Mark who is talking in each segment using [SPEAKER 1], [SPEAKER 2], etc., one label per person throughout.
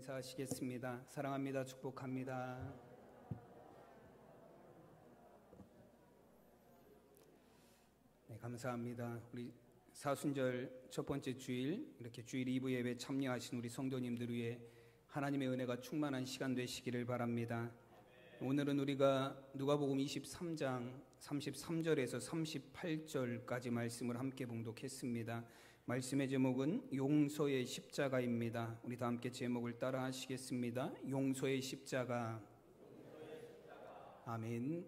[SPEAKER 1] 인사하시겠습니다. 사랑합니다. 축복합니다. 네, 감사합니다. 우리 사순절 첫 번째 주일, 이렇게 주일 2부 예배 참여하신 우리 성도님들 위해 하나님의 은혜가 충만한 시간 되시기를 바랍니다. 오늘은 우리가 누가복음 23장 33절에서 38절까지 말씀을 함께 봉독했습니다. 말씀의 제목은 용서의 십자가입니다. 우리 다 함께 제목을 따라 하시겠습니다. 용서의 십자가. 아멘.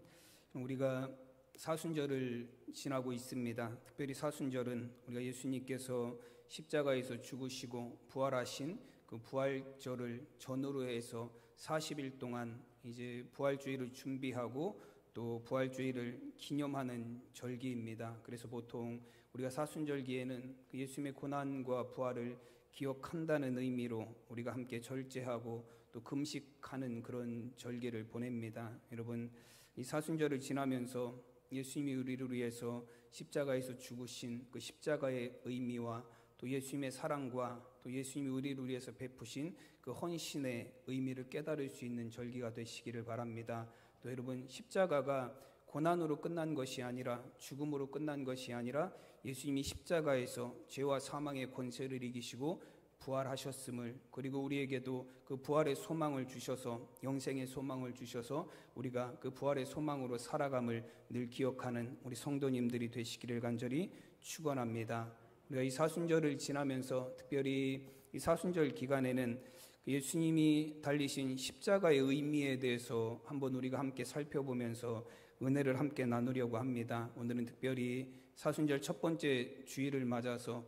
[SPEAKER 1] 우리가 사순절을 지나고 있습니다. 특별히 사순절은 우리가 예수님께서 십자가에서 죽으시고 부활하신 그 부활절을 전후로 해서 40일 동안 이제 부활주의를 준비하고 또 부활주의를 기념하는 절기입니다. 그래서 보통 우리가 사순절기에는 그 예수님의 고난과 부활을 기억한다는 의미로 우리가 함께 절제하고 또 금식하는 그런 절기를 보냅니다. 여러분, 이 사순절을 지나면서 예수님이 우리를 위해서 십자가에서 죽으신 그 십자가의 의미와 또 예수님의 사랑과 또 예수님이 우리를 위해서 베푸신 그 헌신의 의미를 깨달을 수 있는 절기가 되시기를 바랍니다. 또 여러분, 십자가가 고난으로 끝난 것이 아니라 죽음으로 끝난 것이 아니라 예수님이 십자가에서 죄와 사망의 권세를 이기시고 부활하셨음을, 그리고 우리에게도 그 부활의 소망을 주셔서 영생의 소망을 주셔서 우리가 그 부활의 소망으로 살아감을 늘 기억하는 우리 성도님들이 되시기를 간절히 축원합니다. 우리가 이 사순절을 지나면서 특별히 이 사순절 기간에는 예수님이 달리신 십자가의 의미에 대해서 한번 우리가 함께 살펴보면서 은혜를 함께 나누려고 합니다. 오늘은 특별히 사순절 첫 번째 주일을 맞아서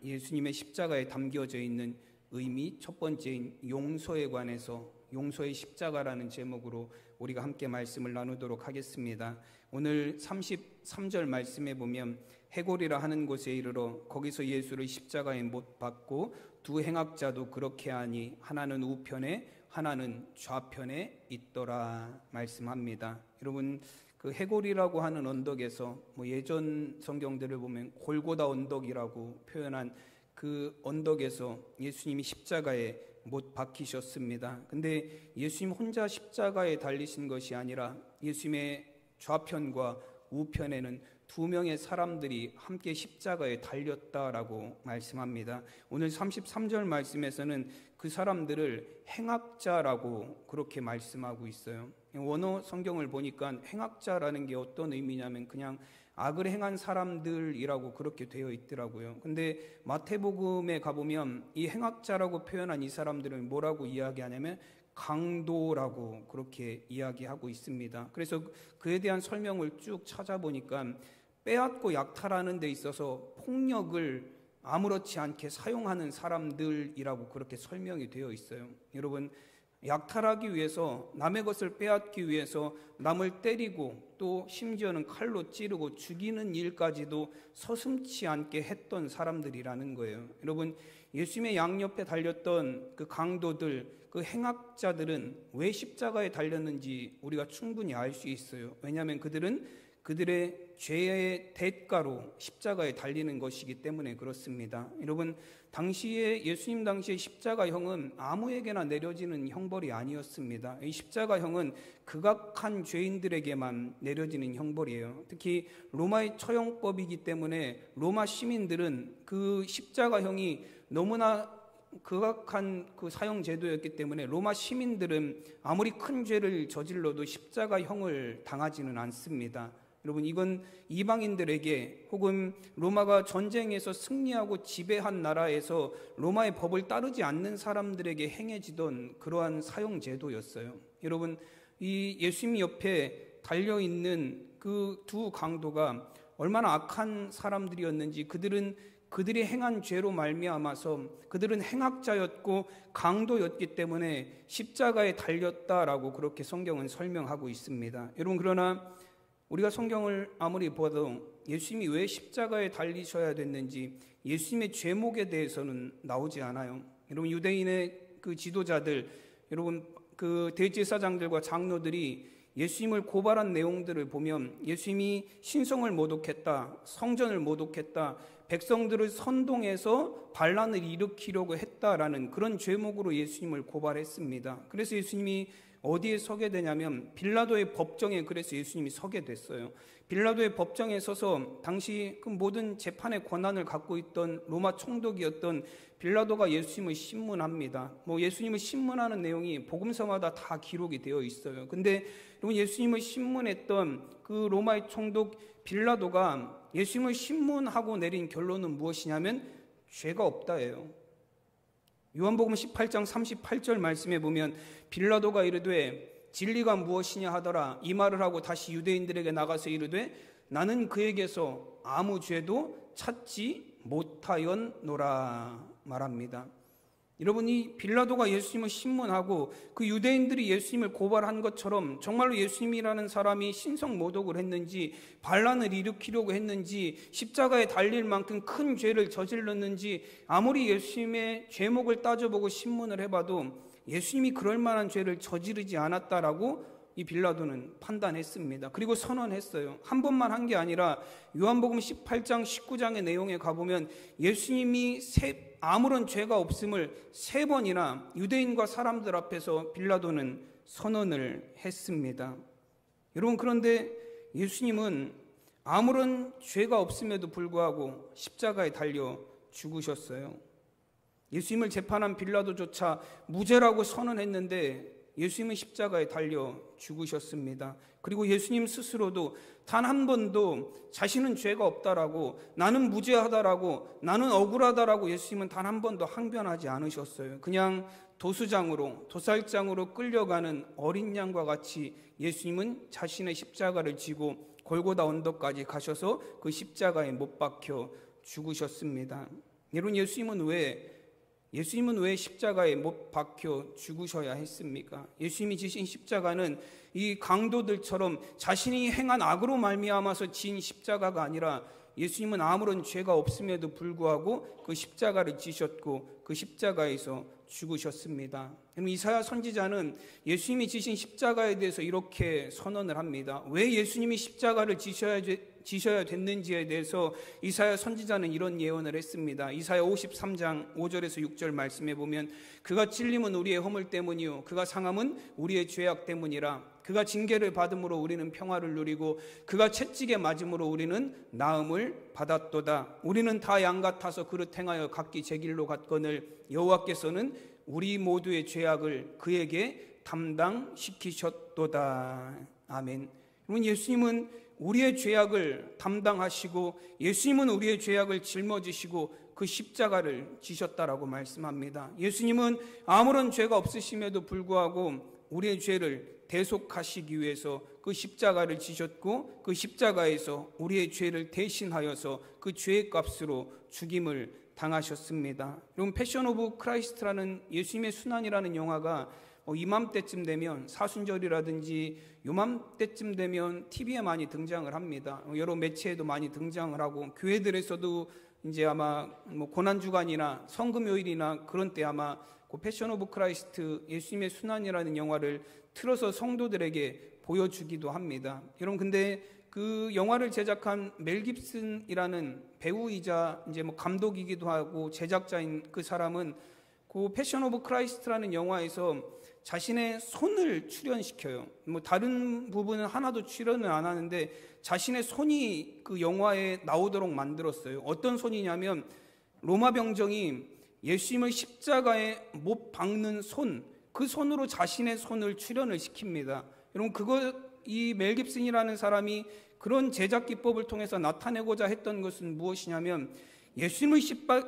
[SPEAKER 1] 예수님의 십자가에 담겨져 있는 의미 첫 번째인 용서에 관해서 용서의 십자가라는 제목으로 우리가 함께 말씀을 나누도록 하겠습니다. 오늘 33절 말씀에 보면 해골이라 하는 곳에 이르러 거기서 예수를 십자가에 못 박고 두 행악자도 그렇게 하니 하나는 우편에 하나는 좌편에 있더라 말씀합니다. 여러분, 그 해골이라고 하는 언덕에서 예전 성경들을 보면 골고다 언덕이라고 표현한 그 언덕에서 예수님이 십자가에 못 박히셨습니다. 근데 예수님 혼자 십자가에 달리신 것이 아니라 예수님의 좌편과 우편에는 두 명의 사람들이 함께 십자가에 달렸다라고 말씀합니다. 오늘 33절 말씀에서는 그 사람들을 행악자라고 그렇게 말씀하고 있어요. 원어 성경을 보니까 행악자라는 게 어떤 의미냐면 그냥 악을 행한 사람들이라고 그렇게 되어 있더라고요. 근데 마태복음에 가보면 이 행악자라고 표현한 이 사람들을 뭐라고 이야기하냐면 강도라고 그렇게 이야기하고 있습니다. 그래서 그에 대한 설명을 쭉 찾아보니까 빼앗고 약탈하는 데 있어서 폭력을 아무렇지 않게 사용하는 사람들이라고 그렇게 설명이 되어 있어요. 여러분, 약탈하기 위해서 남의 것을 빼앗기 위해서 남을 때리고 또 심지어는 칼로 찌르고 죽이는 일까지도 서슴지 않게 했던 사람들이라는 거예요. 여러분, 예수님의 양옆에 달렸던 그 강도들, 그 행악자들은 왜 십자가에 달렸는지 우리가 충분히 알 수 있어요. 왜냐하면 그들은 그들의 죄의 대가로 십자가에 달리는 것이기 때문에 그렇습니다. 여러분, 당시에 예수님 당시에 십자가형은 아무에게나 내려지는 형벌이 아니었습니다. 이 십자가형은 극악한 죄인들에게만 내려지는 형벌이에요. 특히 로마의 처형법이기 때문에 로마 시민들은 그 십자가형이 너무나 극악한 그 사형 제도였기 때문에 로마 시민들은 아무리 큰 죄를 저질러도 십자가형을 당하지는 않습니다. 여러분, 이건 이방인들에게 혹은 로마가 전쟁에서 승리하고 지배한 나라에서 로마의 법을 따르지 않는 사람들에게 행해지던 그러한 사형 제도였어요. 여러분, 이 예수님 옆에 달려있는 그 두 강도가 얼마나 악한 사람들이었는지, 그들이 행한 죄로 말미암아서 그들은 행악자였고 강도였기 때문에 십자가에 달렸다라고 그렇게 성경은 설명하고 있습니다. 여러분, 그러나 우리가 성경을 아무리 봐도 예수님이 왜 십자가에 달리셔야 됐는지 예수님의 죄목에 대해서는 나오지 않아요. 여러분, 유대인의 그 지도자들, 여러분 그 대제사장들과 장로들이 예수님을 고발한 내용들을 보면 예수님이 신성을 모독했다, 성전을 모독했다, 백성들을 선동해서 반란을 일으키려고 했다라는 그런 죄목으로 예수님을 고발했습니다. 그래서 예수님이 어디에 서게 되냐면 빌라도의 법정에 그래서 예수님이 서게 됐어요. 빌라도의 법정에 서서 당시 그 모든 재판의 권한을 갖고 있던 로마 총독이었던 빌라도가 예수님을 신문합니다. 예수님을 신문하는 내용이 복음서마다 다 기록이 되어 있어요. 근데 예수님을 신문했던 그 로마의 총독 빌라도가 예수님을 신문하고 내린 결론은 무엇이냐면 죄가 없다예요. 요한복음 18장 38절 말씀에 보면 빌라도가 이르되 진리가 무엇이냐 하더라. 이 말을 하고 다시 유대인들에게 나가서 이르되 나는 그에게서 아무 죄도 찾지 못하였노라 말합니다. 여러분이 빌라도가 예수님을 신문하고 그 유대인들이 예수님을 고발한 것처럼 정말로 예수님이라는 사람이 신성모독을 했는지 반란을 일으키려고 했는지 십자가에 달릴 만큼 큰 죄를 저질렀는지 아무리 예수님의 죄목을 따져보고 신문을 해봐도 예수님이 그럴 만한 죄를 저지르지 않았다라고 이 빌라도는 판단했습니다. 그리고 선언했어요. 한 번만 한 게 아니라 요한복음 18장 19장의 내용에 가보면 예수님이 아무런 죄가 없음을 3번이나 유대인과 사람들 앞에서 빌라도는 선언을 했습니다. 여러분, 그런데 예수님은 아무런 죄가 없음에도 불구하고 십자가에 달려 죽으셨어요. 예수님을 재판한 빌라도조차 무죄라고 선언했는데 예수님은 십자가에 달려 죽으셨습니다. 그리고 예수님 스스로도 단 한 번도 자신은 죄가 없다라고, 나는 무죄하다라고, 나는 억울하다라고 예수님은 단 한 번도 항변하지 않으셨어요. 그냥 도살장으로 끌려가는 어린 양과 같이 예수님은 자신의 십자가를 지고 골고다 언덕까지 가셔서 그 십자가에 못 박혀 죽으셨습니다. 여러분, 예수님은 왜 십자가에 못 박혀 죽으셔야 했습니까? 예수님이 지신 십자가는 이 강도들처럼 자신이 행한 악으로 말미암아서 진 십자가가 아니라 예수님은 아무런 죄가 없음에도 불구하고 그 십자가를 지셨고 그 십자가에서 죽으셨습니다. 이사야 선지자는 예수님이 지신 십자가에 대해서 이렇게 선언을 합니다. 왜 예수님이 십자가를 지셔야 됐는지에 대해서 이사야 선지자는 이런 예언을 했습니다. 이사야 53장 5절에서 6절 말씀에 보면 그가 찔림은 우리의 허물 때문이요 그가 상함은 우리의 죄악 때문이라. 그가 징계를 받음으로 우리는 평화를 누리고 그가 채찍에 맞음으로 우리는 나음을 받았도다. 우리는 다 양 같아서 그릇 행하여 각기 제 길로 갔거늘 여호와께서는 우리 모두의 죄악을 그에게 담당시키셨도다. 아멘. 여러분, 예수님은 우리의 죄악을 담당하시고 예수님은 우리의 죄악을 짊어지시고 그 십자가를 지셨다라고 말씀합니다. 예수님은 아무런 죄가 없으심에도 불구하고 우리의 죄를 대속하시기 위해서 그 십자가를 지셨고 그 십자가에서 우리의 죄를 대신하여서 그 죄의 값으로 죽임을 당하셨습니다. 여러분, 패션 오브 크라이스트라는 예수님의 순환이라는 영화가 이맘때쯤 되면 사순절이라든지 요맘때쯤 되면 TV에 많이 등장을 합니다. 여러 매체에도 많이 등장을 하고 교회들에서도 이제 아마 고난주간이나 성금요일이나 그런 때 아마 그 패션 오브 크라이스트 예수님의 순환이라는 영화를 틀어서 성도들에게 보여주기도 합니다. 여러분, 근데 그 영화를 제작한 멜 깁슨이라는 배우이자 이제 감독이기도 하고 제작자인 그 사람은 그 패션 오브 크라이스트라는 영화에서 자신의 손을 출연시켜요. 다른 부분은 하나도 출연을 안 하는데 자신의 손이 그 영화에 나오도록 만들었어요. 어떤 손이냐면 로마 병정이 예수님을 십자가에 못 박는 손, 그 손으로 자신의 손을 출연을 시킵니다. 여러분, 이 멜 깁슨이라는 사람이 그런 제작 기법을 통해서 나타내고자 했던 것은 무엇이냐면 예수님을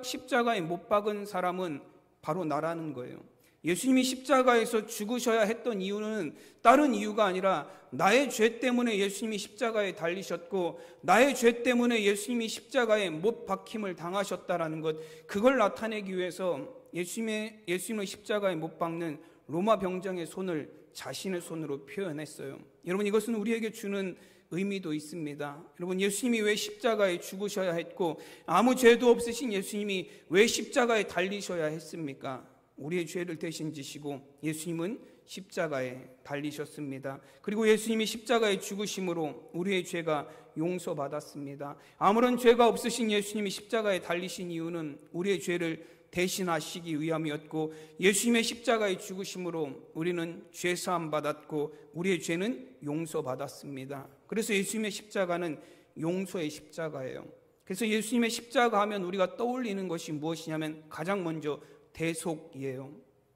[SPEAKER 1] 십자가에 못 박은 사람은 바로 나라는 거예요. 예수님이 십자가에서 죽으셔야 했던 이유는 다른 이유가 아니라 나의 죄 때문에 예수님이 십자가에 달리셨고 나의 죄 때문에 예수님이 십자가에 못 박힘을 당하셨다라는 것, 그걸 나타내기 위해서 예수님을 십자가에 못 박는 로마 병정의 손을 자신의 손으로 표현했어요. 여러분, 이것은 우리에게 주는 의미도 있습니다. 여러분, 예수님이 왜 십자가에 죽으셔야 했고 아무 죄도 없으신 예수님이 왜 십자가에 달리셔야 했습니까? 우리의 죄를 대신 지시고 예수님은 십자가에 달리셨습니다. 그리고 예수님이 십자가에 죽으심으로 우리의 죄가 용서받았습니다. 아무런 죄가 없으신 예수님이 십자가에 달리신 이유는 우리의 죄를 대신하시기 위함이었고, 예수님의 십자가에 죽으심으로 우리는 죄사함 받았고 우리의 죄는 용서받았습니다. 그래서 예수님의 십자가는 용서의 십자가예요. 그래서 예수님의 십자가 하면 우리가 떠올리는 것이 무엇이냐면 가장 먼저 대속이에요.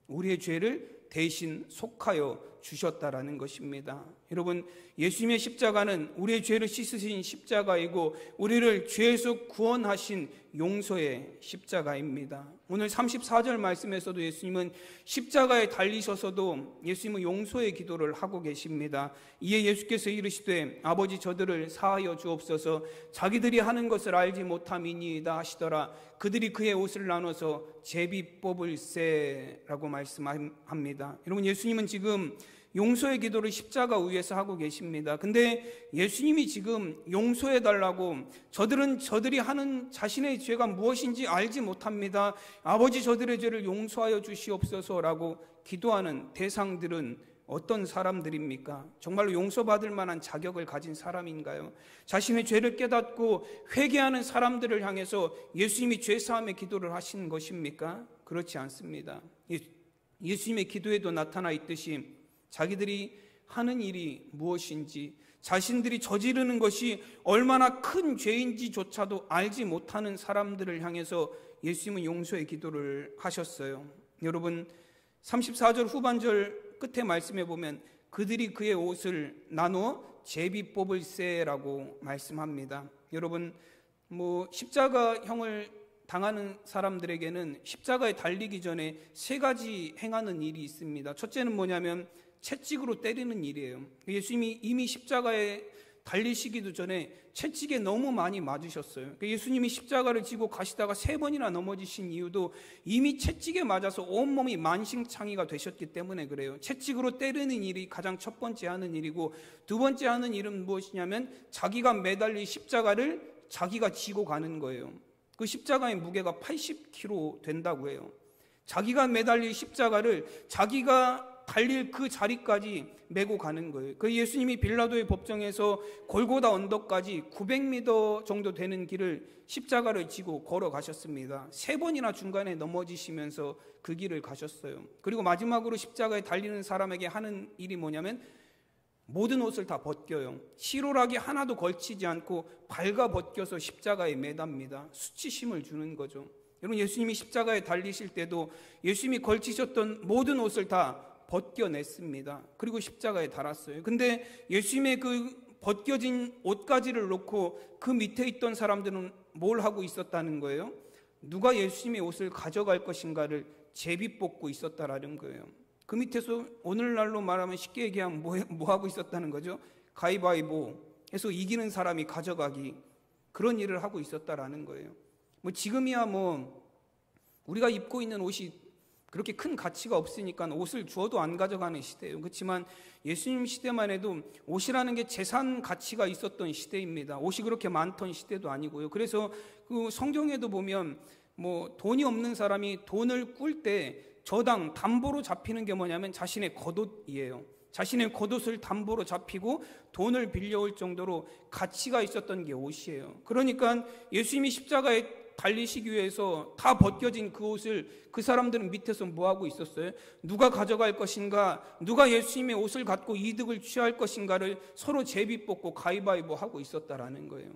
[SPEAKER 1] 우리의 죄를 대신 속하여 주셨다라는 것입니다. 여러분, 예수님의 십자가는 우리의 죄를 씻으신 십자가이고 우리를 죄에서 구원하신 용서의 십자가입니다. 오늘 34절 말씀에서도 예수님은 십자가에 달리셔서도 예수님은 용서의 기도를 하고 계십니다. 이에 예수께서 이르시되 아버지 저들을 사하여 주옵소서, 자기들이 하는 것을 알지 못함이니이다 하시더라. 그들이 그의 옷을 나눠서 제비 뽑을세라고 말씀합니다. 여러분, 예수님은 지금 용서의 기도를 십자가 위에서 하고 계십니다. 근데 예수님이 지금 용서해 달라고, 저들이 하는 자신의 죄가 무엇인지 알지 못합니다. 아버지 저들의 죄를 용서하여 주시옵소서라고 기도하는 대상들은 어떤 사람들입니까? 정말로 용서받을 만한 자격을 가진 사람인가요? 자신의 죄를 깨닫고 회개하는 사람들을 향해서 예수님이 죄사함의 기도를 하신 것입니까? 그렇지 않습니다. 예수님의 기도에도 나타나 있듯이 자기들이 하는 일이 무엇인지, 자신들이 저지르는 것이 얼마나 큰 죄인지조차도 알지 못하는 사람들을 향해서 예수님은 용서의 기도를 하셨어요. 여러분, 34절 후반절 끝에 말씀해 보면 그들이 그의 옷을 나누어 제비 뽑을세라고 말씀합니다. 여러분, 십자가형을 당하는 사람들에게는 십자가에 달리기 전에 세 가지 행하는 일이 있습니다. 첫째는 뭐냐면 채찍으로 때리는 일이에요. 예수님이 이미 십자가에 달리시기도 전에 채찍에 너무 많이 맞으셨어요. 예수님이 십자가를 지고 가시다가 3번이나 넘어지신 이유도 이미 채찍에 맞아서 온몸이 만신창이가 되셨기 때문에 그래요. 채찍으로 때리는 일이 가장 첫 번째 하는 일이고, 두 번째 하는 일은 무엇이냐면 자기가 매달린 십자가를 자기가 지고 가는 거예요. 그 십자가의 무게가 80kg 된다고 해요. 자기가 매달린 십자가를 자기가 달릴 그 자리까지 메고 가는 거예요. 그 예수님이 빌라도의 법정에서 골고다 언덕까지 900m 정도 되는 길을 십자가를 지고 걸어가셨습니다. 3번이나 중간에 넘어지시면서 그 길을 가셨어요. 그리고 마지막으로 십자가에 달리는 사람에게 하는 일이 뭐냐면 모든 옷을 다 벗겨요. 시로락이 하나도 걸치지 않고 발가 벗겨서 십자가에 매답니다. 수치심을 주는 거죠. 여러분, 예수님이 십자가에 달리실 때도 예수님이 걸치셨던 모든 옷을 다 벗겨냈습니다. 그리고 십자가에 달았어요. 근데 예수님의 그 벗겨진 옷가지를 놓고 그 밑에 있던 사람들은 뭘 하고 있었다는 거예요? 누가 예수님의 옷을 가져갈 것인가를 제비 뽑고 있었다라는 거예요. 그 밑에서 오늘날로 말하면 쉽게 얘기하면 뭐 하고 있었다는 거죠? 가위바위보 해서 이기는 사람이 가져가기, 그런 일을 하고 있었다라는 거예요. 지금이야 우리가 입고 있는 옷이 그렇게 큰 가치가 없으니까 옷을 주어도 안 가져가는 시대예요. 그렇지만 예수님 시대만 해도 옷이라는 게 재산 가치가 있었던 시대입니다. 옷이 그렇게 많던 시대도 아니고요. 그래서 그 성경에도 보면 돈이 없는 사람이 돈을 꿀 때 저당 담보로 잡히는 게 뭐냐면 자신의 겉옷이에요. 자신의 겉옷을 담보로 잡히고 돈을 빌려올 정도로 가치가 있었던 게 옷이에요. 그러니까 예수님이 십자가에 달리시기 위해서 다 벗겨진 그 옷을 그 사람들은 밑에서 뭐 하고 있었어요? 누가 가져갈 것인가, 누가 예수님의 옷을 갖고 이득을 취할 것인가를 서로 제비 뽑고 가위바위보 하고 있었다라는 거예요.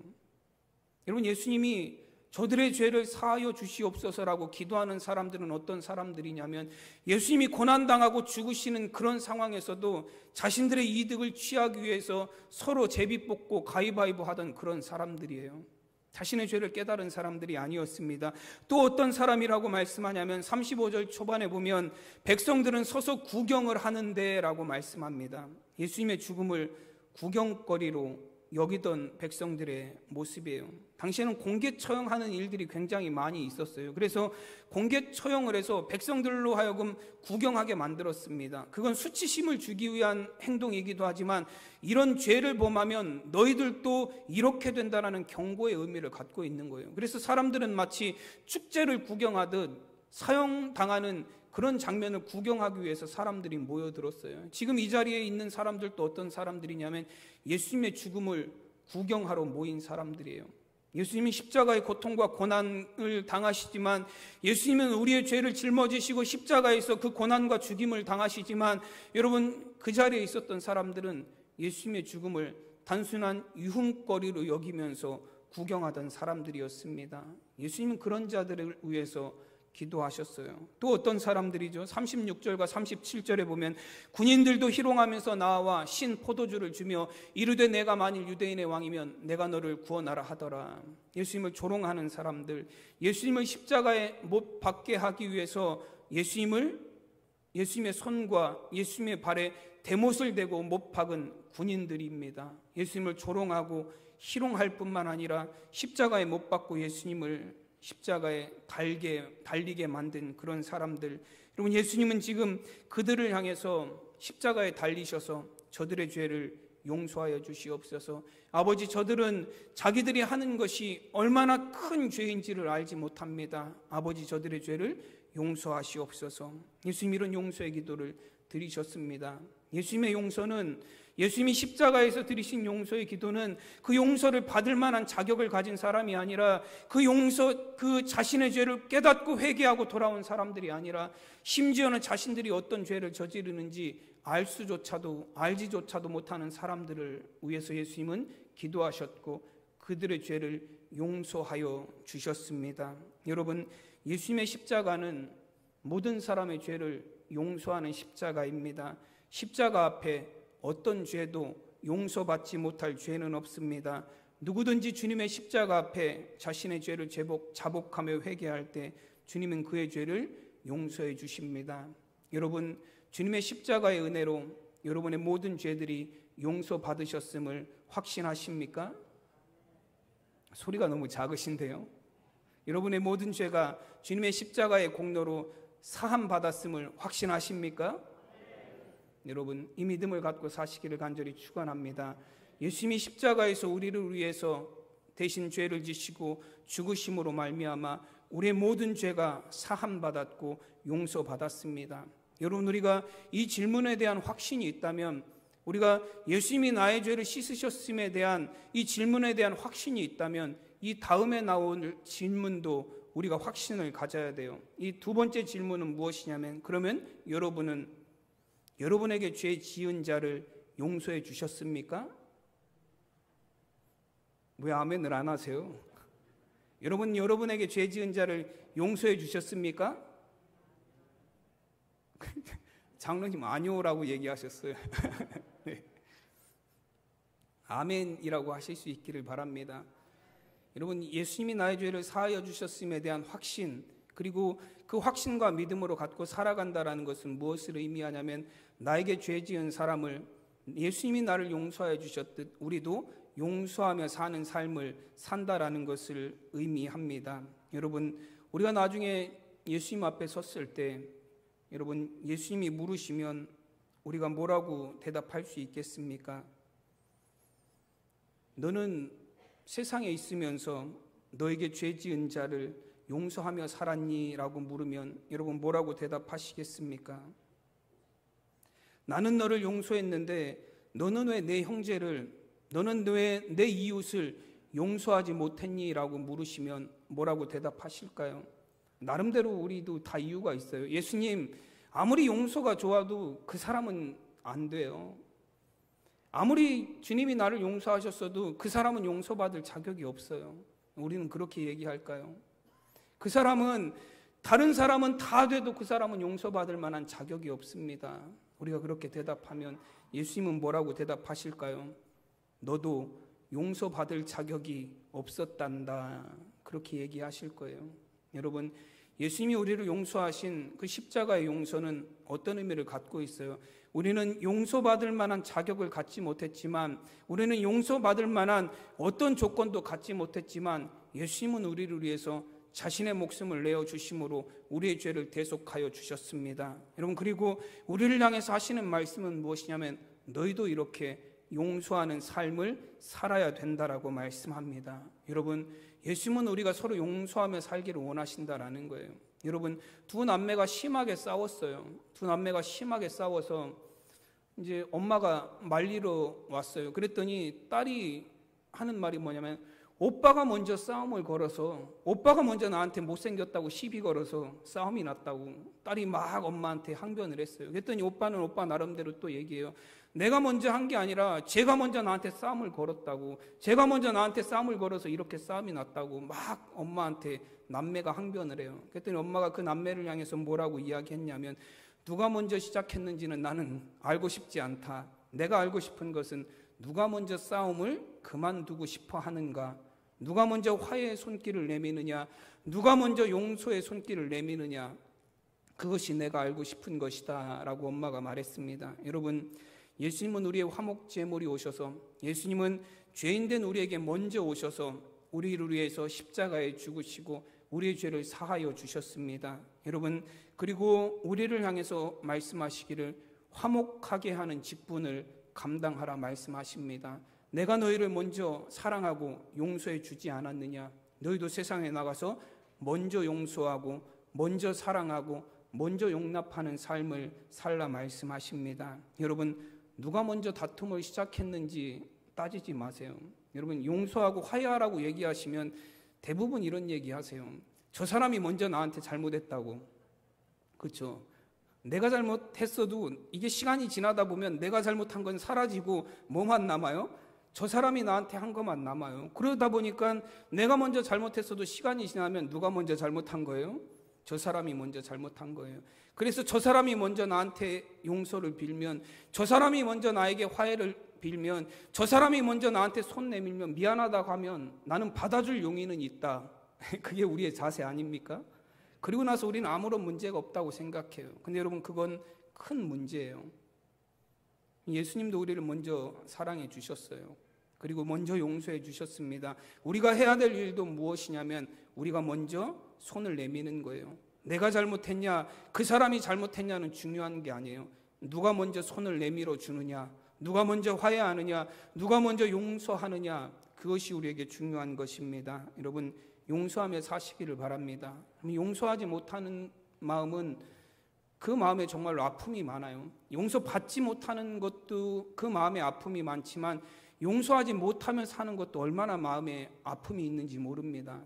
[SPEAKER 1] 여러분, 예수님이 저들의 죄를 사하여 주시옵소서라고 기도하는 사람들은 어떤 사람들이냐면 예수님이 고난당하고 죽으시는 그런 상황에서도 자신들의 이득을 취하기 위해서 서로 제비 뽑고 가위바위보 하던 그런 사람들이에요. 자신의 죄를 깨달은 사람들이 아니었습니다. 또 어떤 사람이라고 말씀하냐면 35절 초반에 보면 백성들은 서서 구경을 하는데 라고 말씀합니다. 예수님의 죽음을 구경거리로 여기던 백성들의 모습이에요. 당시에는 공개 처형하는 일들이 굉장히 많이 있었어요. 그래서 공개 처형을 해서 백성들로 하여금 구경하게 만들었습니다. 그건 수치심을 주기 위한 행동이기도 하지만 이런 죄를 범하면 너희들도 이렇게 된다라는 경고의 의미를 갖고 있는 거예요. 그래서 사람들은 마치 축제를 구경하듯 사형당하는 그런 장면을 구경하기 위해서 사람들이 모여들었어요. 지금 이 자리에 있는 사람들도 어떤 사람들이냐면 예수님의 죽음을 구경하러 모인 사람들이에요. 예수님이 십자가의 고통과 고난을 당하시지만, 예수님은 우리의 죄를 짊어지시고 십자가에서 그 고난과 죽임을 당하시지만, 여러분, 그 자리에 있었던 사람들은 예수님의 죽음을 단순한 유흥거리로 여기면서 구경하던 사람들이었습니다. 예수님은 그런 자들을 위해서 기도하셨어요. 또 어떤 사람들이죠? 36절과 37절에 보면 군인들도 희롱하면서 나와 신 포도주를 주며 이르되 내가 만일 유대인의 왕이면 내가 너를 구원하라 하더라. 예수님을 조롱하는 사람들, 예수님을 십자가에 못 박게 하기 위해서 예수님의 손과 예수님의 발에 대못을 대고 못 박은 군인들입니다. 예수님을 조롱하고 희롱할 뿐만 아니라 십자가에 못 박고 예수님을 십자가에 달리게 만든 그런 사람들. 여러분, 예수님은 지금 그들을 향해서 십자가에 달리셔서 저들의 죄를 용서하여 주시옵소서. 아버지, 저들은 자기들이 하는 것이 얼마나 큰 죄인지를 알지 못합니다. 아버지, 저들의 죄를 용서하시옵소서. 예수님 이런 용서의 기도를 드리셨습니다. 예수님의 용서는, 예수님이 십자가에서 드리신 용서의 기도는 그 용서를 받을 만한 자격을 가진 사람이 아니라, 그 자신의 죄를 깨닫고 회개하고 돌아온 사람들이 아니라, 심지어는 자신들이 어떤 죄를 저지르는지 알지조차도 못하는 사람들을 위해서 예수님은 기도하셨고 그들의 죄를 용서하여 주셨습니다. 여러분, 예수님의 십자가는 모든 사람의 죄를 용서하는 십자가입니다. 십자가 앞에 어떤 죄도 용서받지 못할 죄는 없습니다. 누구든지 주님의 십자가 앞에 자신의 죄를 자복하며 회개할 때 주님은 그의 죄를 용서해 주십니다. 여러분, 주님의 십자가의 은혜로 여러분의 모든 죄들이 용서받으셨음을 확신하십니까? 소리가 너무 작으신데요. 여러분의 모든 죄가 주님의 십자가의 공로로 사함받았음을 확신하십니까? 여러분, 이 믿음을 갖고 사시기를 간절히 축원합니다. 예수님이 십자가에서 우리를 위해서 대신 죄를 지시고 죽으심으로 말미암아 우리의 모든 죄가 사함받았고 용서받았습니다. 여러분, 우리가 이 질문에 대한 확신이 있다면, 우리가 예수님이 나의 죄를 씻으셨음에 대한 이 질문에 대한 확신이 있다면, 이 다음에 나올 질문도 우리가 확신을 가져야 돼요. 이 두 번째 질문은 무엇이냐면, 그러면 여러분은 여러분에게 죄 지은 자를 용서해 주셨습니까? 왜 아멘을 안 하세요? 여러분에게 죄 지은 자를 용서해 주셨습니까? 장로님 아니오라고 얘기하셨어요. 네. 아멘이라고 하실 수 있기를 바랍니다. 여러분, 예수님이 나의 죄를 사하여 주셨음에 대한 확신, 그리고 그 확신과 믿음으로 갖고 살아간다라는 것은 무엇을 의미하냐면, 나에게 죄 지은 사람을 예수님이 나를 용서하여 주셨듯 우리도 용서하며 사는 삶을 산다라는 것을 의미합니다. 여러분, 우리가 나중에 예수님 앞에 섰을 때, 여러분, 예수님이 물으시면 우리가 뭐라고 대답할 수 있겠습니까? 너는 세상에 있으면서 너에게 죄 지은 자를 용서하며 살았니? 라고 물으면 여러분 뭐라고 대답하시겠습니까? 나는 너를 용서했는데 너는 왜 내 형제를, 너는 왜 내 이웃을 용서하지 못했니? 라고 물으시면 뭐라고 대답하실까요? 나름대로 우리도 다 이유가 있어요. 예수님, 아무리 용서가 좋아도 그 사람은 안 돼요. 아무리 주님이 나를 용서하셨어도 그 사람은 용서받을 자격이 없어요. 우리는 그렇게 얘기할까요? 다른 사람은 다 돼도 그 사람은 용서받을 만한 자격이 없습니다. 우리가 그렇게 대답하면 예수님은 뭐라고 대답하실까요? 너도 용서받을 자격이 없었단다. 그렇게 얘기하실 거예요. 여러분, 예수님이 우리를 용서하신 그 십자가의 용서는 어떤 의미를 갖고 있어요? 우리는 용서받을 만한 자격을 갖지 못했지만, 우리는 용서받을 만한 어떤 조건도 갖지 못했지만, 예수님은 우리를 위해서 자신의 목숨을 내어주심으로 우리의 죄를 대속하여 주셨습니다. 여러분, 그리고 우리를 향해서 하시는 말씀은 무엇이냐면, 너희도 이렇게 용서하는 삶을 살아야 된다라고 말씀합니다. 여러분, 예수님은 우리가 서로 용서하며 살기를 원하신다라는 거예요. 여러분, 두 남매가 심하게 싸웠어요. 두 남매가 심하게 싸워서 이제 엄마가 말리러 왔어요. 그랬더니 딸이 하는 말이 뭐냐면, 오빠가 먼저 싸움을 걸어서, 오빠가 먼저 나한테 못생겼다고 시비 걸어서 싸움이 났다고 딸이 막 엄마한테 항변을 했어요. 그랬더니 오빠는 오빠 나름대로 또 얘기해요. 내가 먼저 한 게 아니라 제가 먼저 나한테 싸움을 걸었다고, 제가 먼저 나한테 싸움을 걸어서 이렇게 싸움이 났다고 막 엄마한테 남매가 항변을 해요. 그랬더니 엄마가 그 남매를 향해서 뭐라고 이야기했냐면, 누가 먼저 시작했는지는 나는 알고 싶지 않다. 내가 알고 싶은 것은 누가 먼저 싸움을 그만두고 싶어 하는가, 누가 먼저 화해의 손길을 내미느냐, 누가 먼저 용서의 손길을 내미느냐, 그것이 내가 알고 싶은 것이다 라고 엄마가 말했습니다. 여러분, 예수님은 우리의 화목제물이 오셔서, 예수님은 죄인된 우리에게 먼저 오셔서 우리를 위해서 십자가에 죽으시고 우리의 죄를 사하여 주셨습니다. 여러분, 그리고 우리를 향해서 말씀하시기를 화목하게 하는 직분을 감당하라 말씀하십니다. 내가 너희를 먼저 사랑하고 용서해 주지 않았느냐? 너희도 세상에 나가서 먼저 용서하고 먼저 사랑하고 먼저 용납하는 삶을 살라 말씀하십니다. 여러분, 누가 먼저 다툼을 시작했는지 따지지 마세요. 여러분, 용서하고 화해하라고 얘기하시면 대부분 이런 얘기하세요. 저 사람이 먼저 나한테 잘못했다고. 그렇죠? 내가 잘못했어도 이게 시간이 지나다 보면 내가 잘못한 건 사라지고 뭐만 남아요? 저 사람이 나한테 한 것만 남아요. 그러다 보니까 내가 먼저 잘못했어도 시간이 지나면 누가 먼저 잘못한 거예요? 저 사람이 먼저 잘못한 거예요. 그래서 저 사람이 먼저 나한테 용서를 빌면, 저 사람이 먼저 나에게 화해를 빌면, 저 사람이 먼저 나한테 손 내밀면, 미안하다고 하면 나는 받아줄 용의는 있다. 그게 우리의 자세 아닙니까? 그리고 나서 우리는 아무런 문제가 없다고 생각해요. 근데 여러분, 그건 큰 문제예요. 예수님도 우리를 먼저 사랑해 주셨어요. 그리고 먼저 용서해 주셨습니다. 우리가 해야 될 일도 무엇이냐면 우리가 먼저 손을 내미는 거예요. 내가 잘못했냐, 그 사람이 잘못했냐는 중요한 게 아니에요. 누가 먼저 손을 내밀어 주느냐, 누가 먼저 화해하느냐, 누가 먼저 용서하느냐, 그것이 우리에게 중요한 것입니다. 여러분, 용서하며 사시기를 바랍니다. 용서하지 못하는 마음은 그 마음에 정말로 아픔이 많아요. 용서받지 못하는 것도 그 마음에 아픔이 많지만 용서하지 못하며 사는 것도 얼마나 마음에 아픔이 있는지 모릅니다.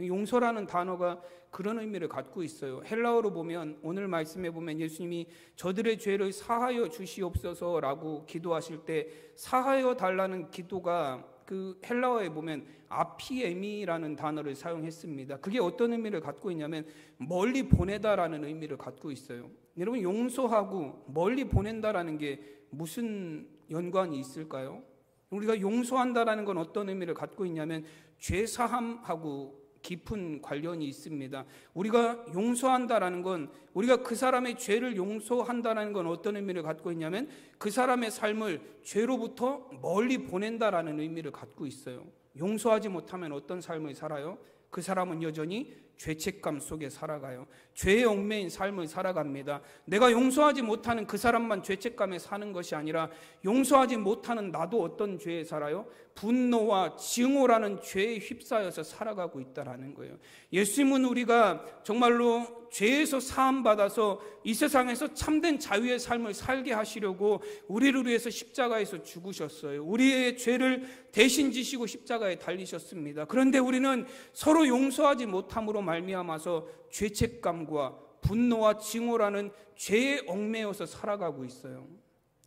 [SPEAKER 1] 용서라는 단어가 그런 의미를 갖고 있어요. 헬라어로 보면, 오늘 말씀에 보면 예수님이 저들의 죄를 사하여 주시옵소서라고 기도하실 때 사하여 달라는 기도가 그 헬라어에 보면 아피에미라는 단어를 사용했습니다. 그게 어떤 의미를 갖고 있냐면 멀리 보내다라는 의미를 갖고 있어요. 여러분, 용서하고 멀리 보낸다라는 게 무슨 연관이 있을까요? 우리가 용서한다라는 건 어떤 의미를 갖고 있냐면 죄사함하고 깊은 관련이 있습니다. 우리가 용서한다라는 건, 우리가 그 사람의 죄를 용서한다라는 건 어떤 의미를 갖고 있냐면 그 사람의 삶을 죄로부터 멀리 보낸다라는 의미를 갖고 있어요. 용서하지 못하면 어떤 삶을 살아요? 그 사람은 여전히 죄책감 속에 살아가요. 죄의 얽매인 삶을 살아갑니다. 내가 용서하지 못하는 그 사람만 죄책감에 사는 것이 아니라 용서하지 못하는 나도 어떤 죄에 살아요? 분노와 증오라는 죄에 휩싸여서 살아가고 있다는 거예요. 예수님은 우리가 정말로 죄에서 사함받아서 이 세상에서 참된 자유의 삶을 살게 하시려고 우리를 위해서 십자가에서 죽으셨어요. 우리의 죄를 대신 지시고 십자가에 달리셨습니다. 그런데 우리는 서로 용서하지 못함으로 말미암아서 죄책감과 분노와 증오라는 죄에 얽매여서 살아가고 있어요.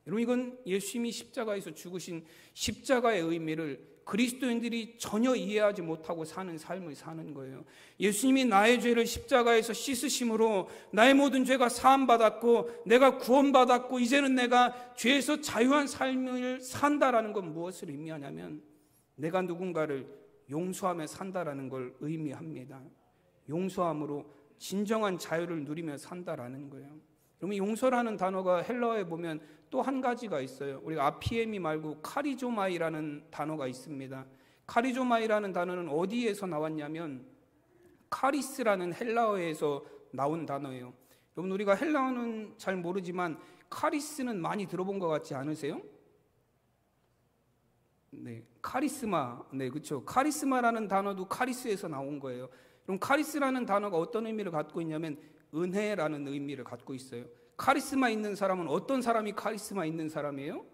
[SPEAKER 1] 여러분, 이건 예수님이 십자가에서 죽으신 십자가의 의미를 그리스도인들이 전혀 이해하지 못하고 사는 삶을 사는 거예요. 예수님이 나의 죄를 십자가에서 씻으심으로 나의 모든 죄가 사함받았고 내가 구원받았고 이제는 내가 죄에서 자유한 삶을 산다라는 건 무엇을 의미하냐면 내가 누군가를 용서하며 산다라는 걸 의미합니다. 용서함으로 진정한 자유를 누리며 산다라는 거예요. 여러분, 용서라는 단어가 헬라어에 보면 또 한 가지가 있어요. 우리가 아피에미 말고 카리조마이라는 단어가 있습니다. 카리조마이라는 단어는 어디에서 나왔냐면 카리스라는 헬라어에서 나온 단어예요. 여러분, 우리가 헬라어는 잘 모르지만 카리스는 많이 들어본 것 같지 않으세요? 네, 카리스마. 네, 그렇죠. 카리스마라는 단어도 카리스에서 나온 거예요. 그럼 카리스라는 단어가 어떤 의미를 갖고 있냐면 은혜라는 의미를 갖고 있어요. 카리스마 있는 사람은 어떤 사람이 카리스마 있는 사람이에요?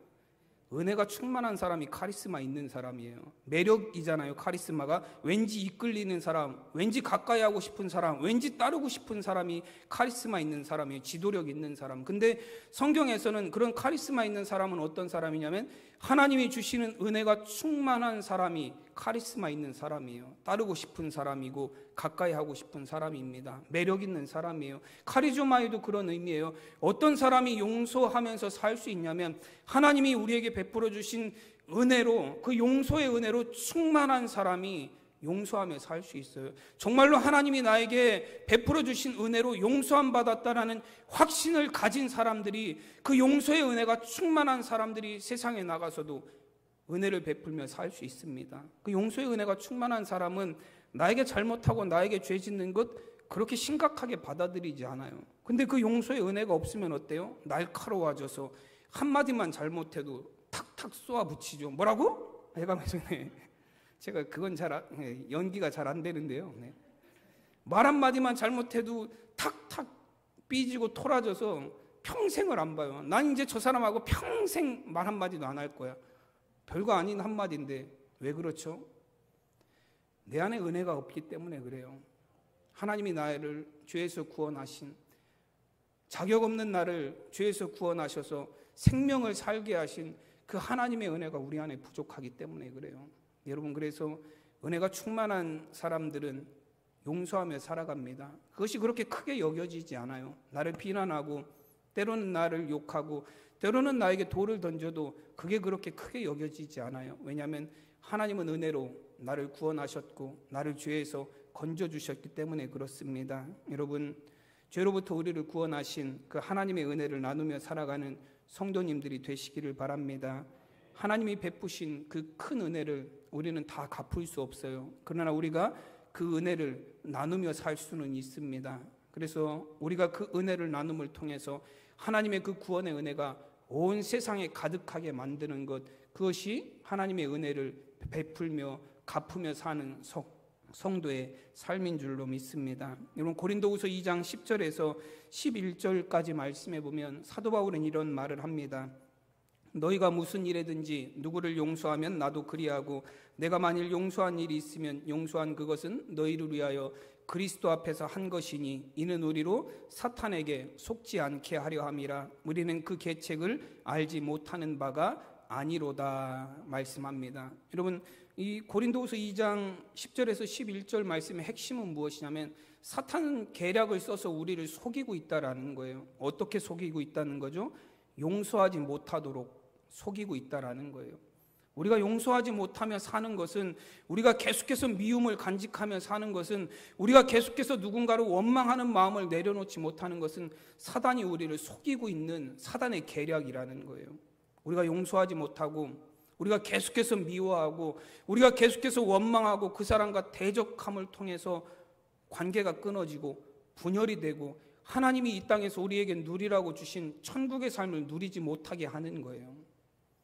[SPEAKER 1] 은혜가 충만한 사람이 카리스마 있는 사람이에요. 매력이잖아요. 카리스마가 왠지 이끌리는 사람, 왠지 가까이 하고 싶은 사람, 왠지 따르고 싶은 사람이 카리스마 있는 사람이에요. 지도력 있는 사람. 근데 성경에서는 그런 카리스마 있는 사람은 어떤 사람이냐면 하나님이 주시는 은혜가 충만한 사람이 카리스마 있는 사람이에요. 따르고 싶은 사람이고 가까이 하고 싶은 사람입니다. 매력 있는 사람이에요. 카리즈마에도 그런 의미예요. 어떤 사람이 용서하면서 살 수 있냐면 하나님이 우리에게 베풀어 주신 은혜로, 그 용서의 은혜로 충만한 사람이 용서하며 살 수 있어요. 정말로 하나님이 나에게 베풀어 주신 은혜로 용서함 받았다라는 확신을 가진 사람들이, 그 용서의 은혜가 충만한 사람들이 세상에 나가서도 은혜를 베풀며 살 수 있습니다. 그 용서의 은혜가 충만한 사람은 나에게 잘못하고 나에게 죄 짓는 것 그렇게 심각하게 받아들이지 않아요. 근데 그 용서의 은혜가 없으면 어때요? 날카로워져서 한마디만 잘못해도 탁탁 쏘아 붙이죠. 뭐라고? 해가면서 제가 그건 연기가 잘 안 되는데요. 말 한마디만 잘못해도 탁탁 삐지고 토라져서 평생을 안 봐요. 난 이제 저 사람하고 평생 말 한마디도 안 할 거야. 별거 아닌 한마디인데 왜 그렇죠? 내 안에 은혜가 없기 때문에 그래요. 하나님이 나를 죄에서 구원하신, 자격 없는 나를 죄에서 구원하셔서 생명을 살게 하신 그 하나님의 은혜가 우리 안에 부족하기 때문에 그래요. 여러분, 그래서 은혜가 충만한 사람들은 용서하며 살아갑니다. 그것이 그렇게 크게 여겨지지 않아요. 나를 비난하고 때로는 나를 욕하고 때로는 나에게 돌을 던져도 그게 그렇게 크게 여겨지지 않아요. 왜냐하면 하나님은 은혜로 나를 구원하셨고 나를 죄에서 건져주셨기 때문에 그렇습니다. 여러분, 죄로부터 우리를 구원하신 그 하나님의 은혜를 나누며 살아가는 성도님들이 되시기를 바랍니다. 하나님이 베푸신 그 큰 은혜를 우리는 다 갚을 수 없어요. 그러나 우리가 그 은혜를 나누며 살 수는 있습니다. 그래서 우리가 그 은혜를 나눔을 통해서 하나님의 그 구원의 은혜가 온 세상에 가득하게 만드는 것, 그것이 하나님의 은혜를 베풀며 갚으며 사는 성도의 삶인 줄로 믿습니다. 여러분, 고린도후서 2장 10절에서 11절까지 말씀해 보면 사도 바울은 이런 말을 합니다. 너희가 무슨 일에든지 누구를 용서하면 나도 그리하고 내가 만일 용서한 일이 있으면 용서한 그것은 너희를 위하여 그리스도 앞에서 한 것이니 이는 우리로 사탄에게 속지 않게 하려 함이라. 우리는 그 계책을 알지 못하는 바가 아니로다 말씀합니다. 여러분, 이 고린도후서 2장 10절에서 11절 말씀의 핵심은 무엇이냐면 사탄은 계략을 써서 우리를 속이고 있다라는 거예요. 어떻게 속이고 있다는 거죠? 용서하지 못하도록 속이고 있다라는 거예요. 우리가 용서하지 못하며 사는 것은, 우리가 계속해서 미움을 간직하며 사는 것은, 우리가 계속해서 누군가를 원망하는 마음을 내려놓지 못하는 것은 사단이 우리를 속이고 있는 사단의 계략이라는 거예요. 우리가 용서하지 못하고 우리가 계속해서 미워하고 우리가 계속해서 원망하고 그 사람과 대적함을 통해서 관계가 끊어지고 분열이 되고 하나님이 이 땅에서 우리에게 누리라고 주신 천국의 삶을 누리지 못하게 하는 거예요.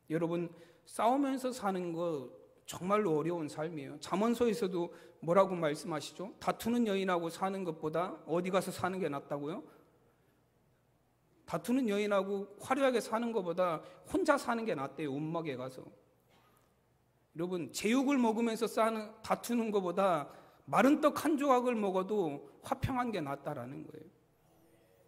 [SPEAKER 1] 여러분, 싸우면서 사는 거 정말로 어려운 삶이에요. 잠언서에서도 뭐라고 말씀하시죠? 다투는 여인하고 사는 것보다 어디 가서 사는 게 낫다고요? 다투는 여인하고 화려하게 사는 것보다 혼자 사는 게 낫대요. 움막에 가서. 여러분, 제육을 먹으면서 다투는 것보다 마른 떡 한 조각을 먹어도 화평한 게 낫다라는 거예요.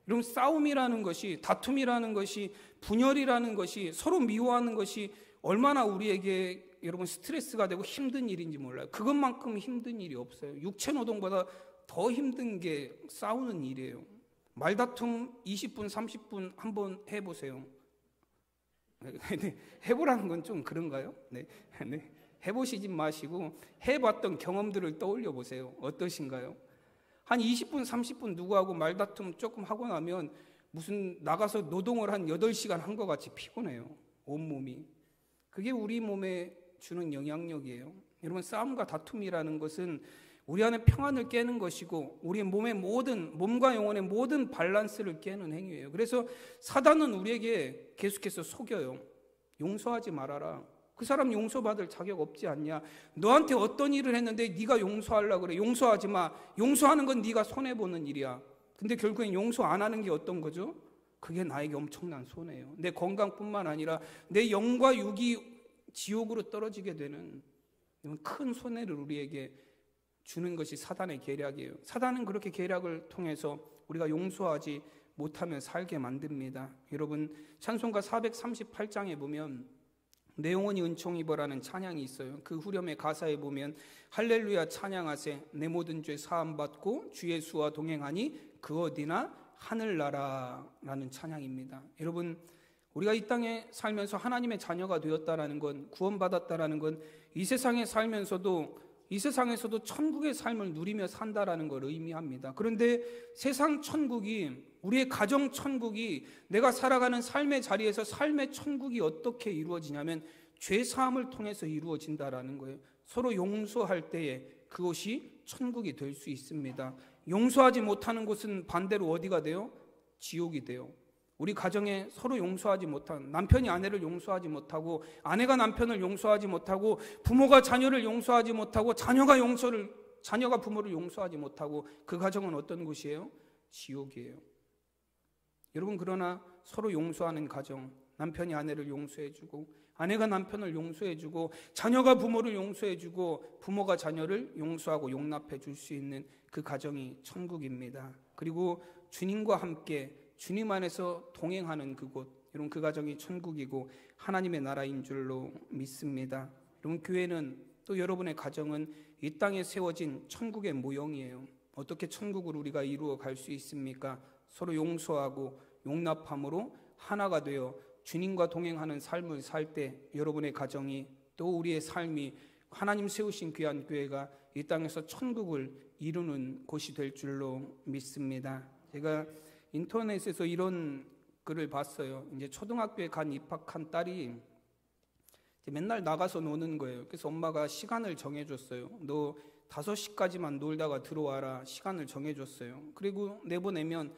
[SPEAKER 1] 여러분, 싸움이라는 것이, 다툼이라는 것이, 분열이라는 것이, 서로 미워하는 것이 얼마나 우리에게 여러분 스트레스가 되고 힘든 일인지 몰라요. 그것만큼 힘든 일이 없어요. 육체 노동보다 더 힘든 게 싸우는 일이에요. 말다툼 20분, 30분 한번 해보세요. 해보라는 건 좀 그런가요? 네. 해보시지 마시고 해봤던 경험들을 떠올려 보세요. 어떠신가요? 한 20분, 30분 누구하고 말다툼 조금 하고 나면 무슨 나가서 노동을 한 8시간 한 것 같이 피곤해요. 온몸이. 그게 우리 몸에 주는 영향력이에요. 여러분, 싸움과 다툼이라는 것은 우리 안에 평안을 깨는 것이고 우리 몸과 영혼의 모든 밸런스를 깨는 행위예요. 그래서 사단은 우리에게 계속해서 속여요. 용서하지 말아라. 그 사람 용서받을 자격 없지 않냐? 너한테 어떤 일을 했는데 네가 용서하려고 그래. 용서하지 마. 용서하는 건 네가 손해보는 일이야. 근데 결국엔 용서 안 하는 게 어떤 거죠? 그게 나에게 엄청난 손해예요. 내 건강뿐만 아니라 내 영과 육이 지옥으로 떨어지게 되는 큰 손해를 우리에게 주는 것이 사단의 계략이에요. 사단은 그렇게 계략을 통해서 우리가 용서하지 못하면 살게 만듭니다. 여러분, 찬송가 438장에 보면 내 영혼이 은총 입어라는 찬양이 있어요. 그 후렴의 가사에 보면 할렐루야 찬양하세 내 모든 죄 사함 받고 주 예수와 동행하니 그 어디나 하늘나라라는 찬양입니다. 여러분, 우리가 이 땅에 살면서 하나님의 자녀가 되었다라는 건, 구원받았다라는 건 이 세상에 살면서도 이 세상에서도 천국의 삶을 누리며 산다라는 걸 의미합니다. 그런데 세상 천국이, 우리의 가정 천국이, 내가 살아가는 삶의 자리에서 삶의 천국이 어떻게 이루어지냐면 죄 사함을 통해서 이루어진다라는 거예요. 서로 용서할 때에 그것이 천국이 될 수 있습니다. 용서하지 못하는 곳은 반대로 어디가 돼요? 지옥이 돼요. 우리 가정에 서로 용서하지 못한, 남편이 아내를 용서하지 못하고 아내가 남편을 용서하지 못하고 부모가 자녀를 용서하지 못하고 자녀가 부모를 용서하지 못하고 그 가정은 어떤 곳이에요? 지옥이에요. 여러분, 그러나 서로 용서하는 가정, 남편이 아내를 용서해주고 아내가 남편을 용서해주고 자녀가 부모를 용서해주고 부모가 자녀를 용서하고 용납해 줄 수 있는 그 가정이 천국입니다. 그리고 주님과 함께 주님 안에서 동행하는 그곳, 여러분, 그 가정이 천국이고 하나님의 나라인 줄로 믿습니다. 여러분, 교회는 또 여러분의 가정은 이 땅에 세워진 천국의 모형이에요. 어떻게 천국을 우리가 이루어 갈 수 있습니까? 서로 용서하고 용납함으로 하나가 되어 주님과 동행하는 삶을 살 때 여러분의 가정이, 또 우리의 삶이, 하나님 세우신 귀한 교회가 이 땅에서 천국을 이루는 곳이 될 줄로 믿습니다. 제가 인터넷에서 이런 글을 봤어요. 이제 초등학교에 입학한 딸이 맨날 나가서 노는 거예요. 그래서 엄마가 시간을 정해줬어요. 너 5시까지만 놀다가 들어와라. 시간을 정해줬어요. 그리고 내보내면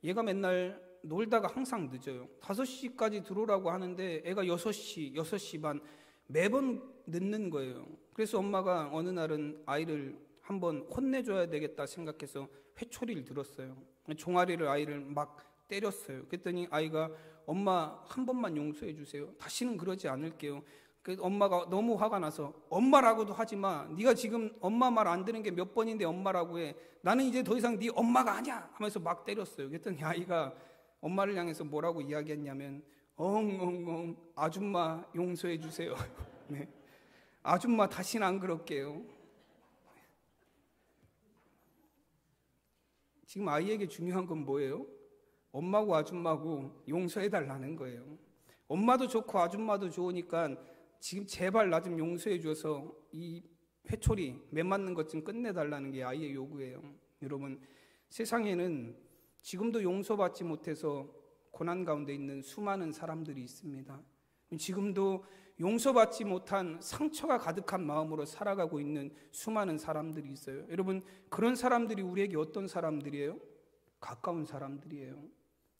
[SPEAKER 1] 얘가 맨날 놀다가 항상 늦어요. 5시까지 들어오라고 하는데 애가 6시, 6시 반 매번 늦는 거예요. 그래서 엄마가 어느 날은 아이를 한번 혼내줘야 되겠다 생각해서 회초리를 들었어요. 종아리를 아이를 막 때렸어요. 그랬더니 아이가 엄마 한 번만 용서해 주세요. 다시는 그러지 않을게요. 그래서 엄마가 너무 화가 나서 엄마라고도 하지 마. 네가 지금 엄마 말 안 듣는 게 몇 번인데 엄마라고 해. 나는 이제 더 이상 네 엄마가 아니야 하면서 막 때렸어요. 그랬더니 아이가 엄마를 향해서 뭐라고 이야기했냐면 엉엉엉 아줌마 용서해 주세요. 네. 아줌마 다시는 안 그럴게요. 지금 아이에게 중요한 건 뭐예요? 엄마고 아줌마고 용서해 달라는 거예요. 엄마도 좋고 아줌마도 좋으니까 지금 제발 나 좀 용서해 줘서 이 회초리 매 맞는 것 좀 끝내달라는 게 아이의 요구예요. 여러분, 세상에는 지금도 용서받지 못해서 고난 가운데 있는 수많은 사람들이 있습니다. 지금도 용서받지 못한 상처가 가득한 마음으로 살아가고 있는 수많은 사람들이 있어요. 여러분, 그런 사람들이 우리에게 어떤 사람들이에요? 가까운 사람들이에요.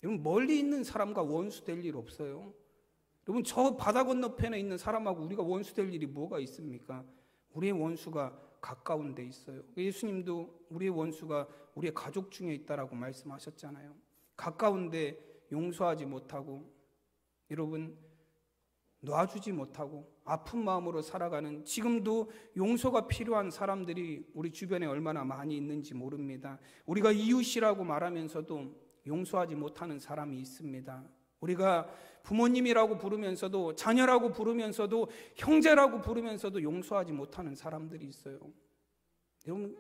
[SPEAKER 1] 여러분, 멀리 있는 사람과 원수 될 일 없어요. 여러분, 저 바다 건너편에 있는 사람하고 우리가 원수 될 일이 뭐가 있습니까? 우리의 원수가 가까운 데 있어요. 예수님도 우리의 원수가 우리의 가족 중에 있다라고 말씀하셨잖아요. 가까운데 용서하지 못하고, 여러분, 놔주지 못하고 아픈 마음으로 살아가는, 지금도 용서가 필요한 사람들이 우리 주변에 얼마나 많이 있는지 모릅니다. 우리가 이웃이라고 말하면서도 용서하지 못하는 사람이 있습니다. 우리가 부모님이라고 부르면서도, 자녀라고 부르면서도, 형제라고 부르면서도 용서하지 못하는 사람들이 있어요. 여러분,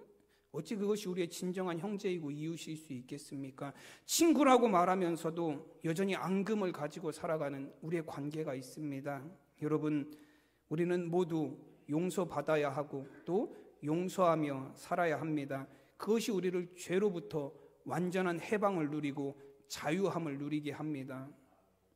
[SPEAKER 1] 어찌 그것이 우리의 진정한 형제이고 이웃일 수 있겠습니까? 친구라고 말하면서도 여전히 앙금을 가지고 살아가는 우리의 관계가 있습니다. 여러분, 우리는 모두 용서받아야 하고 또 용서하며 살아야 합니다. 그것이 우리를 죄로부터 완전한 해방을 누리고 자유함을 누리게 합니다.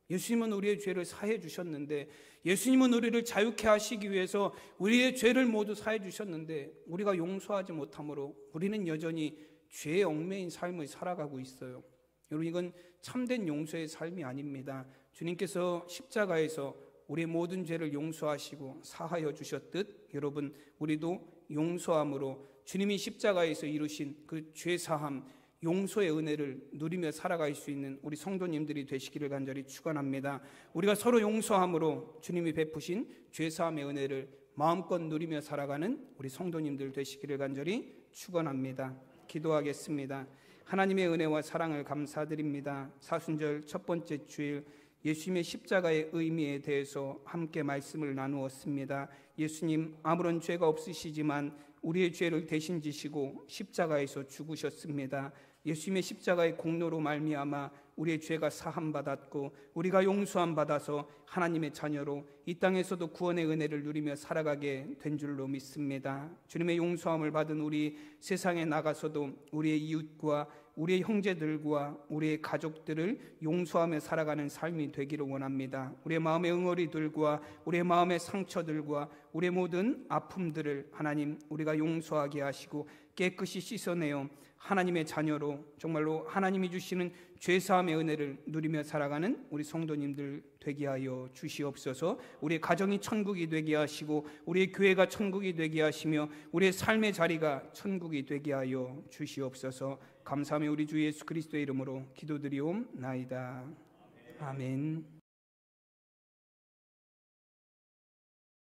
[SPEAKER 1] 예수님은 우리의 죄를 사해 주셨는데, 예수님은 우리를 자유케 하시기 위해서 우리의 죄를 모두 사해 주셨는데, 우리가 용서하지 못함으로 우리는 여전히 죄에 얽매인 삶을 살아가고 있어요. 여러분, 이건 참된 용서의 삶이 아닙니다. 주님께서 십자가에서 우리의 모든 죄를 용서하시고 사하여 주셨듯 여러분 우리도 용서함으로 주님이 십자가에서 이루신 그 죄사함 용서의 은혜를 누리며 살아갈 수 있는 우리 성도님들이 되시기를 간절히 축원합니다. 우리가 서로 용서함으로 주님이 베푸신 죄사함의 은혜를 마음껏 누리며 살아가는 우리 성도님들 되시기를 간절히 축원합니다. 기도하겠습니다. 하나님의 은혜와 사랑을 감사드립니다. 사순절 첫 번째 주일 예수님의 십자가의 의미에 대해서 함께 말씀을 나누었습니다. 예수님 아무런 죄가 없으시지만 우리의 죄를 대신 지시고 십자가에서 죽으셨습니다. 예수님의 십자가의 공로로 말미암아 우리의 죄가 사함 받았고 우리가 용서함 받아서 하나님의 자녀로 이 땅에서도 구원의 은혜를 누리며 살아가게 된 줄로 믿습니다. 주님의 용서함을 받은 우리 세상에 나가서도 우리의 이웃과 우리의 형제들과 우리의 가족들을 용서하며 살아가는 삶이 되기를 원합니다. 우리의 마음의 응어리들과 우리의 마음의 상처들과 우리의 모든 아픔들을 하나님 우리가 용서하게 하시고 깨끗이 씻어내어 하나님의 자녀로 정말로 하나님이 주시는 죄사함의 은혜를 누리며 살아가는 우리 성도님들 되게 하여 주시옵소서. 우리의 가정이 천국이 되게 하시고 우리의 교회가 천국이 되게 하시며 우리의 삶의 자리가 천국이 되게 하여 주시옵소서. 감사하며 우리 주 예수 그리스도의 이름으로 기도드리옵나이다. 아멘.